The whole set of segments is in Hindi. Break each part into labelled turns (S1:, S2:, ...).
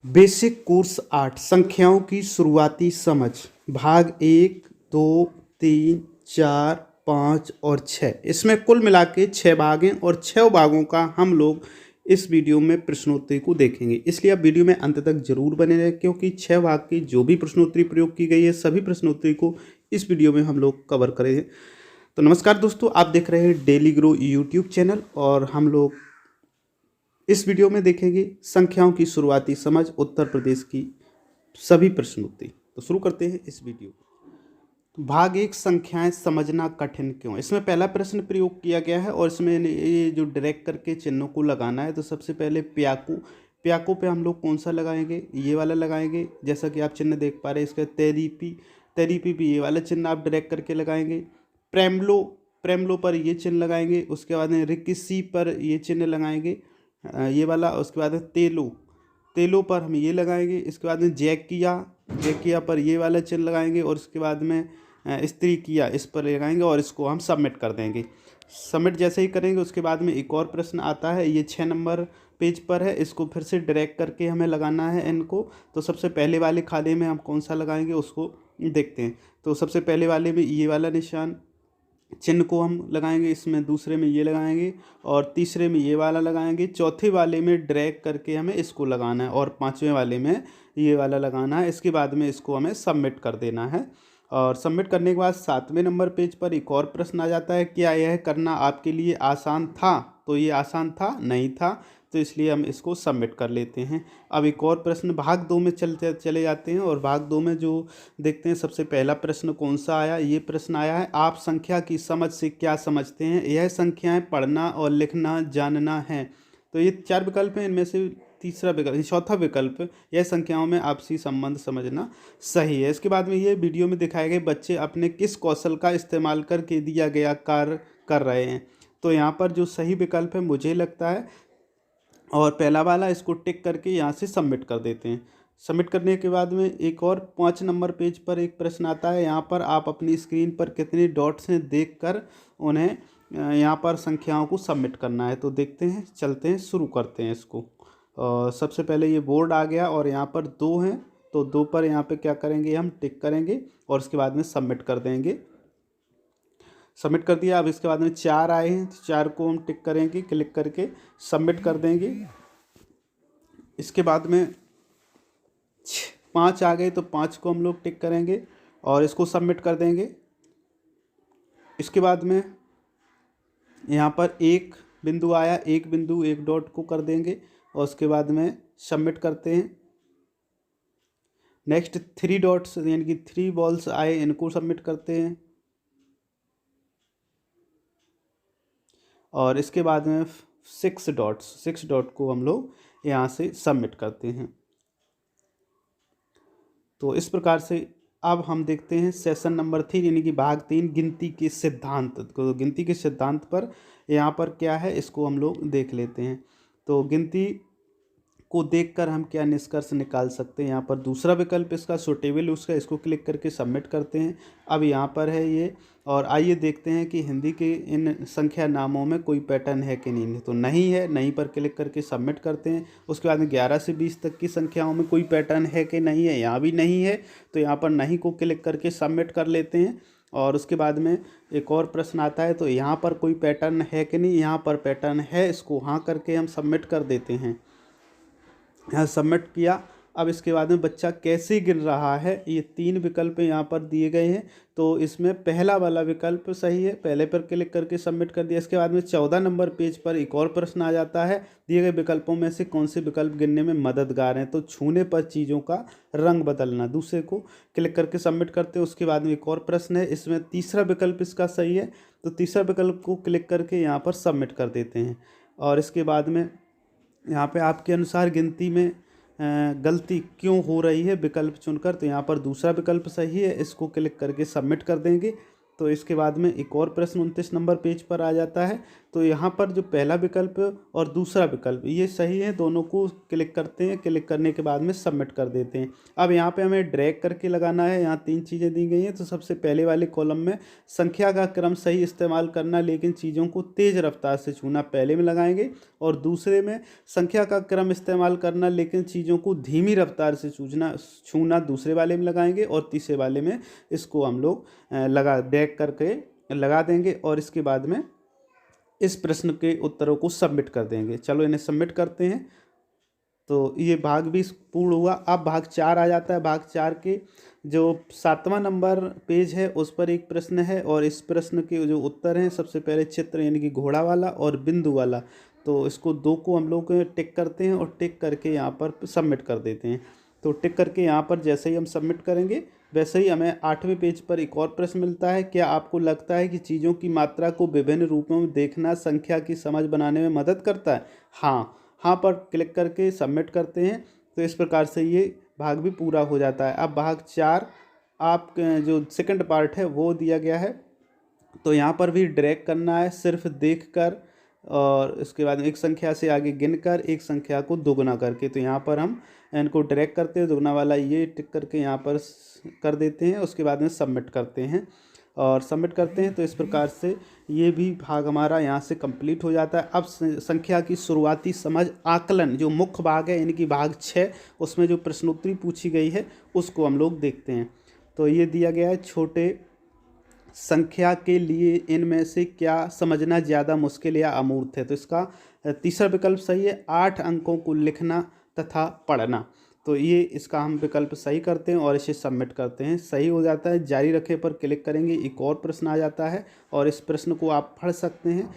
S1: बेसिक कोर्स 8 संख्याओं की शुरुआती समझ भाग 1, 2, 3, 4, 5 और 6। इसमें कुल मिला के 6 भाग हैं और 6 भागों का हम लोग इस वीडियो में प्रश्नोत्तरी को देखेंगे। इसलिए आप वीडियो में अंत तक जरूर बने रहें, क्योंकि 6 भाग की जो भी प्रश्नोत्तरी प्रयोग की गई है सभी प्रश्नोत्तरी को इस वीडियो में हम लोग कवर करेंगे। तो नमस्कार दोस्तों, आप देख रहे हैं डेली ग्रो यूट्यूब चैनल और हम लोग इस वीडियो में देखेंगे संख्याओं की शुरुआती समझ उत्तर प्रदेश की सभी प्रश्नोत्तरी। तो शुरू करते हैं इस वीडियो को। भाग 1 संख्याएं समझना कठिन क्यों। इसमें पहला प्रश्न प्रयोग किया गया है और इसमें ये जो डायरेक्ट करके चिन्हों को लगाना है। तो सबसे पहले प्याकू प्याकू पे हम लोग कौन सा लगाएंगे, ये वाला लगाएंगे। जैसा कि आप चिन्ह देख पा रहे हैं इसका तेरीपी तेरीपी भी ये वाला चिन्ह आप डायरेक्ट करके लगाएंगे। प्रेमलो प्रेमलो पर ये चिन्ह लगाएंगे। उसके बाद में रिकिसी पर ये चिन्ह लगाएंगे, ये वाला। उसके बाद तेलो तेलो पर हम ये लगाएंगे। इसके बाद में जैकिया पर ये वाला चिन्ह लगाएंगे और उसके बाद में स्त्री किया इस पर लगाएंगे और इसको हम सबमिट कर देंगे। सबमिट जैसे ही करेंगे उसके बाद में एक और प्रश्न आता है, ये 6 नंबर पेज पर है। इसको फिर से ड्रैग करके हमें लगाना है इनको। तो सबसे पहले वाले खाने में हम कौन सा लगाएंगे उसको देखते हैं। तो सबसे पहले वाले में ये वाला निशान चिन्ह को हम लगाएंगे, इसमें दूसरे में ये लगाएंगे और तीसरे में ये वाला लगाएंगे। चौथे वाले में ड्रैग करके हमें इसको लगाना है और पांचवें वाले में ये वाला लगाना है। इसके बाद में इसको हमें सबमिट कर देना है। और सबमिट करने के बाद 7वें नंबर पेज पर एक और प्रश्न आ जाता है, क्या यह करना आपके लिए आसान था। तो ये आसान था नहीं था, तो इसलिए हम इसको सबमिट कर लेते हैं। अब एक और प्रश्न भाग 2 में चले जाते हैं और भाग 2 में जो देखते हैं सबसे पहला प्रश्न कौन सा आया। ये प्रश्न आया है, आप संख्या की समझ से क्या समझते हैं। यह संख्याएं पढ़ना और लिखना जानना है। तो ये 4 विकल्प हैं, इनमें से चौथा विकल्प, यह संख्याओं में आपसी संबंध समझना सही है। इसके बाद में ये वीडियो में दिखाए गए बच्चे अपने किस कौशल का इस्तेमाल करके दिया गया कार्य कर रहे हैं। तो यहाँ पर जो सही विकल्प है मुझे लगता है, और पहला वाला, इसको टिक करके यहाँ से सबमिट कर देते हैं। सबमिट करने के बाद में एक और 5 नंबर पेज पर एक प्रश्न आता है। यहाँ पर आप अपनी स्क्रीन पर कितने डॉट्स हैं देखकर उन्हें यहाँ पर संख्याओं को सबमिट करना है। तो देखते हैं, चलते हैं, शुरू करते हैं इसको। सबसे पहले ये बोर्ड आ गया और यहाँ पर 2 हैं, तो 2 पर यहाँ पे क्या करेंगे, हम टिक करेंगे और उसके बाद में सबमिट कर देंगे। सबमिट कर दिया। अब इसके बाद में 4 आए हैं, तो 4 को हम टिक करेंगे, क्लिक करके सबमिट कर देंगे। इसके बाद में 5 आ गए, तो 5 को हम लोग टिक करेंगे और इसको सबमिट कर देंगे। इसके बाद में यहाँ पर 1 बिंदु आया, 1 बिंदु 1 डॉट को कर देंगे और उसके बाद में सबमिट करते हैं। नेक्स्ट 3 डॉट्स यानी कि 3 बॉल्स आए, इनको सबमिट करते हैं। और इसके बाद में 6 डॉट को हम लोग यहाँ से सबमिट करते हैं। तो इस प्रकार से अब हम देखते हैं सेशन नंबर 3 यानी कि भाग 3 गिनती के सिद्धांत। तो गिनती के सिद्धांत पर यहाँ पर क्या है इसको हम लोग देख लेते हैं। तो गिनती को देखकर हम क्या निष्कर्ष निकाल सकते हैं। यहाँ पर दूसरा विकल्प इसका सुटेबल, उसका इसको क्लिक करके सबमिट करते हैं। अब यहाँ पर है ये, और आइए देखते हैं कि हिंदी के इन संख्या नामों में कोई पैटर्न है कि नहीं। तो नहीं है, नहीं पर क्लिक करके सबमिट करते हैं। उसके बाद में 11 से 20 तक की संख्याओं में कोई पैटर्न है कि नहीं है, यहाँ भी नहीं है, तो यहाँ पर नहीं को क्लिक करके सबमिट कर लेते हैं। और उसके बाद में एक और प्रश्न आता है, तो यहाँ पर कोई पैटर्न है कि नहीं, यहाँ पर पैटर्न है, इसको हाँ करके हम सबमिट कर देते हैं। यहाँ सबमिट किया। अब इसके बाद में बच्चा कैसे गिन रहा है, ये 3 विकल्प यहाँ पर दिए गए हैं। तो इसमें पहला वाला विकल्प सही है, पहले पर क्लिक करके सबमिट कर दिया। इसके बाद में 14 नंबर पेज पर एक और प्रश्न आ जाता है, दिए गए विकल्पों में से कौन से विकल्प गिनने में मददगार हैं। तो छूने पर चीज़ों का रंग बदलना, दूसरे को क्लिक करके सबमिट करते हैं। उसके बाद में एक और प्रश्न है, इसमें तीसरा विकल्प इसका सही है, तो तीसरा विकल्प को क्लिक करके यहाँ पर सबमिट कर देते हैं। और इसके बाद में यहाँ पे आपके अनुसार गिनती में गलती क्यों हो रही है विकल्प चुनकर। तो यहाँ पर दूसरा विकल्प सही है, इसको क्लिक करके सबमिट कर देंगे। तो इसके बाद में एक और प्रश्न 29 नंबर पेज पर आ जाता है। तो यहाँ पर जो पहला विकल्प और दूसरा विकल्प ये सही है, दोनों को क्लिक करते हैं। क्लिक करने के बाद में सबमिट कर देते हैं। अब यहाँ पे हमें ड्रैग करके लगाना है। यहाँ 3 चीज़ें दी गई हैं। तो सबसे पहले वाले कॉलम में संख्या का क्रम सही इस्तेमाल करना लेकिन चीज़ों को तेज़ रफ्तार से छूना पहले में लगाएंगे, और दूसरे में संख्या का क्रम इस्तेमाल करना लेकिन चीज़ों को धीमी रफ्तार से छूना दूसरे वाले में लगाएंगे, और तीसरे वाले में इसको हम लोग ड्रैग करके लगा देंगे, और इसके बाद में इस प्रश्न के उत्तरों को सबमिट कर देंगे। चलो इन्हें सबमिट करते हैं। तो ये भाग भी पूर्ण हुआ। अब भाग 4 आ जाता है। भाग 4 के जो 7वां नंबर पेज है उस पर एक प्रश्न है, और इस प्रश्न के जो उत्तर हैं, सबसे पहले चित्र यानी कि घोड़ा वाला और बिंदु वाला, तो इसको 2 को हम लोग टिक करते हैं और टिक करके यहाँ पर सबमिट कर देते हैं। तो टिक करके यहाँ पर जैसे ही हम सबमिट करेंगे वैसे ही हमें 8वें पेज पर एक और प्रश्न मिलता है। क्या आपको लगता है कि चीज़ों की मात्रा को विभिन्न रूपों में देखना संख्या की समझ बनाने में मदद करता है? हाँ पर क्लिक करके सबमिट करते हैं। तो इस प्रकार से ये भाग भी पूरा हो जाता है। अब भाग 4 आप जो सेकंड पार्ट है वो दिया गया है। तो यहाँ पर भी ड्रैग करना है सिर्फ देखकर, और इसके बाद एक संख्या से आगे गिनकर एक संख्या को दोगुना करके। तो यहाँ पर हम इनको ड्रैग करते हैं, दोगुना वाला ये टिक करके यहाँ पर कर देते हैं। उसके बाद में सबमिट करते हैं और सबमिट करते हैं। तो इस प्रकार से ये भी भाग हमारा यहाँ से कंप्लीट हो जाता है। अब संख्या की शुरुआती समझ आकलन जो मुख्य भाग है यानी कि भाग 6, उसमें जो प्रश्नोत्तरी पूछी गई है उसको हम लोग देखते हैं। तो ये दिया गया है, छोटे संख्या के लिए इनमें से क्या समझना ज़्यादा मुश्किल या अमूर्त है? तो इसका तीसरा विकल्प सही है, 8 अंकों को लिखना तथा पढ़ना। तो ये इसका हम विकल्प सही करते हैं और इसे सबमिट करते हैं। सही हो जाता है। जारी रखें पर क्लिक करेंगे, एक और प्रश्न आ जाता है और इस प्रश्न को आप पढ़ सकते हैं।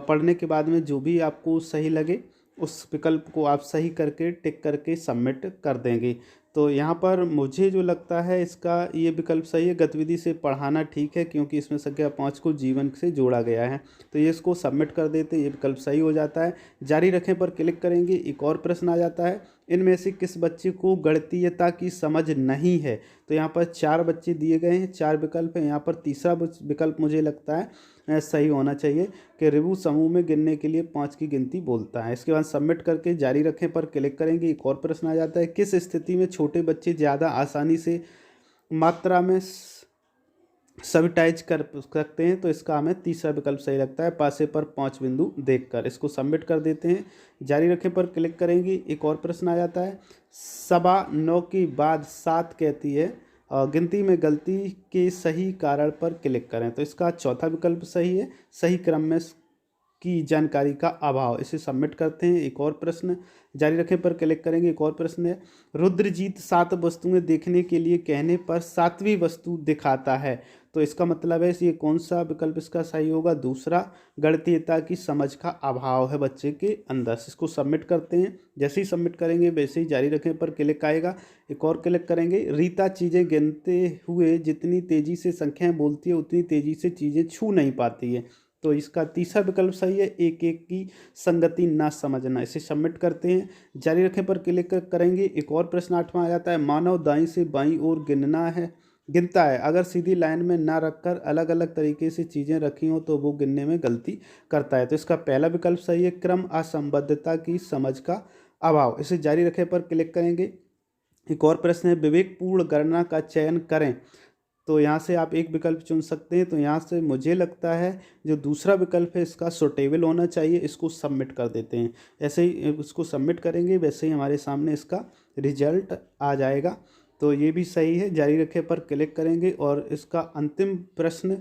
S1: पढ़ने के बाद में जो भी आपको सही लगे उस विकल्प को आप सही करके टिक करके सबमिट कर देंगे। तो यहाँ पर मुझे जो लगता है इसका ये विकल्प सही है, गतिविधि से पढ़ाना ठीक है क्योंकि इसमें संख्या 5 को जीवन से जोड़ा गया है। तो ये इसको सबमिट कर देते, ये विकल्प सही हो जाता है। जारी रखें पर क्लिक करेंगे, एक और प्रश्न आ जाता है, इनमें से किस बच्चे को गणितीयता की समझ नहीं है? तो यहाँ पर 4 बच्चे दिए गए हैं, 4 विकल्प हैं। यहाँ पर तीसरा विकल्प मुझे लगता है सही होना चाहिए कि रिबू समूह में गिनने के लिए 5 की गिनती बोलता है। इसके बाद सबमिट करके जारी रखें पर क्लिक करेंगे, एक और प्रश्न आ जाता है, किस स्थिति में छोटे बच्चे ज़्यादा आसानी से मात्रा में सबिटाइज कर सकते हैं? तो इसका हमें तीसरा विकल्प सही लगता है, पासे पर 5 बिंदु देखकर। इसको सबमिट कर देते हैं। जारी रखें पर क्लिक करेंगे, एक और प्रश्न आ जाता है, 9:15 के बाद 7 कहती है, गिनती में गलती के सही कारण पर क्लिक करें। तो इसका चौथा विकल्प सही है, सही क्रम में की जानकारी का अभाव। इसे सबमिट करते हैं। एक और प्रश्न जारी रखें पर क्लिक करेंगे, एक और प्रश्न है, रुद्रजीत 7 वस्तुएं देखने के लिए कहने पर 7वीं वस्तु दिखाता है। तो इसका मतलब है ये कौन सा विकल्प इसका सही होगा? दूसरा, गणितीयता की समझ का अभाव है बच्चे के अंदर। इसको सबमिट करते हैं। जैसे ही सबमिट करेंगे वैसे ही जारी रखें पर क्लिक आएगा, एक और क्लिक करेंगे, रीता चीज़ें गिनते हुए जितनी तेज़ी से संख्याएं बोलती है उतनी तेज़ी से चीज़ें छू नहीं पाती है। तो इसका तीसरा विकल्प सही है, एक एक की संगति ना समझना। इसे सबमिट करते हैं। जारी रखें पर क्लिक करेंगे, एक और प्रश्न 8वां आ जाता है, मानव दाईं से बाईं ओर गिनता है, अगर सीधी लाइन में ना रखकर अलग अलग तरीके से चीज़ें रखी हों तो वो गिनने में गलती करता है। तो इसका पहला विकल्प सही है, क्रम असंबद्धता की समझ का अभाव। इसे जारी रखें पर क्लिक करेंगे, एक और प्रश्न है, विवेकपूर्ण गणना का चयन करें। तो यहाँ से आप एक विकल्प चुन सकते हैं। तो यहाँ से मुझे लगता है जो दूसरा विकल्प है इसका सुटेबल होना चाहिए। इसको सबमिट कर देते हैं। ऐसे ही इसको सबमिट करेंगे वैसे ही हमारे सामने इसका रिजल्ट आ जाएगा। तो ये भी सही है। जारी रखें पर क्लिक करेंगे और इसका अंतिम प्रश्न